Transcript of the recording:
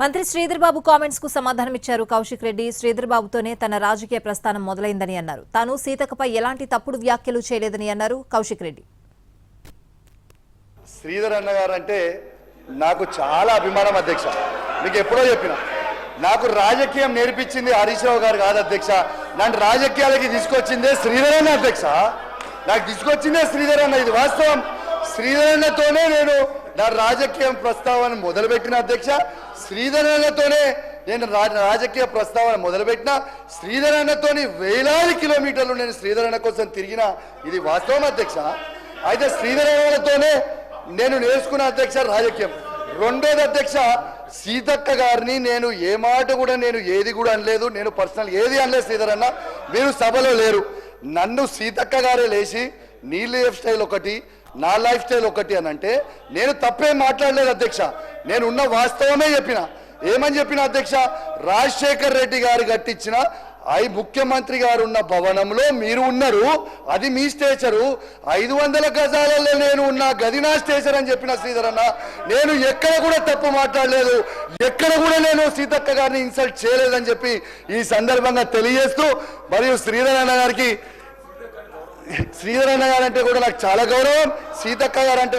మంత్రి శ్రీధర్ బాబు కామెంట్స్ కు సమాధానం ఇచ్చారు కౌశిక్ రెడ్డి. శ్రీధర్ బాబుతోనే తన రాజకీయ ప్రస్థానం మొదలైందని అన్నారు. తాను సీతక్కపై ఎలాంటి తప్పుడు వ్యాఖ్యలు చేయలేదని అన్నారు కౌశిక్ రెడ్డి. శ్రీధర్ అన్న గారు అంటే నాకు చాలా అభిమానం అధ్యక్ష. మీకు ఎప్పుడో చెప్పిన, నాకు రాజకీయం నేర్పించింది హరీష్ రావు గారు కాదు అధ్యక్ష. నన్ను రాజకీయాలకి తీసుకొచ్చిందే శ్రీధర్ అన్న అధ్యక్ష. నాకు తీసుకొచ్చిందే శ్రీధర్ అన్న. ఇది వాస్తవం. శ్రీధర్ అన్నతోనే నేను నా రాజకీయ ప్రస్తావన మొదలుపెట్టిన అధ్యక్ష. శ్రీధర్ అన్నతోనే నేను రాజకీయ ప్రస్తావన మొదలుపెట్టిన. శ్రీధర్ అన్నతోని వేలాది కిలోమీటర్లు నేను శ్రీధర్ అన్న కోసం తిరిగిన. ఇది వాస్తవం అధ్యక్ష. అయితే శ్రీధర్ అన్నతోనే నేను నేర్చుకున్న అధ్యక్ష రాజకీయం. రెండోది అధ్యక్ష, సీతక్క గారిని నేను ఏ మాట కూడా నేను ఏది కూడా అనలేదు. నేను పర్సనల్ ఏది అనలేదు. శ్రీధర్ అన్న మీరు సభలో లేరు. నన్ను సీతక్క గారే లేచి నీ లైఫ్ స్టైల్ ఒకటి, నా లైఫ్ స్టైల్ ఒకటి అని అంటే నేను తప్పేం మాట్లాడలేదు అధ్యక్ష. నేను ఉన్న వాస్తవమే చెప్పిన. ఏమని చెప్పిన అధ్యక్ష, రాజశేఖర్ రెడ్డి గారు కట్టించిన ముఖ్యమంత్రి గారు ఉన్న భవనంలో మీరు ఉన్నారు, అది మీ స్టేచరు. 500 గజాలలో నేను ఉన్న గది నా స్టేచర్ అని చెప్పిన శ్రీధర్ అన్న. నేను ఎక్కడ కూడా తప్పు మాట్లాడలేదు, ఎక్కడ కూడా నేను సీతక్క గారిని ఇన్సల్ట్ చేయలేదని చెప్పి ఈ సందర్భంగా తెలియజేస్తూ, మరియు శ్రీధర్ అన్న గారికి, శ్రీధర్ అన్న గారు అంటే కూడా నాకు చాలా గౌరవం, సీతక్క గారు అంటే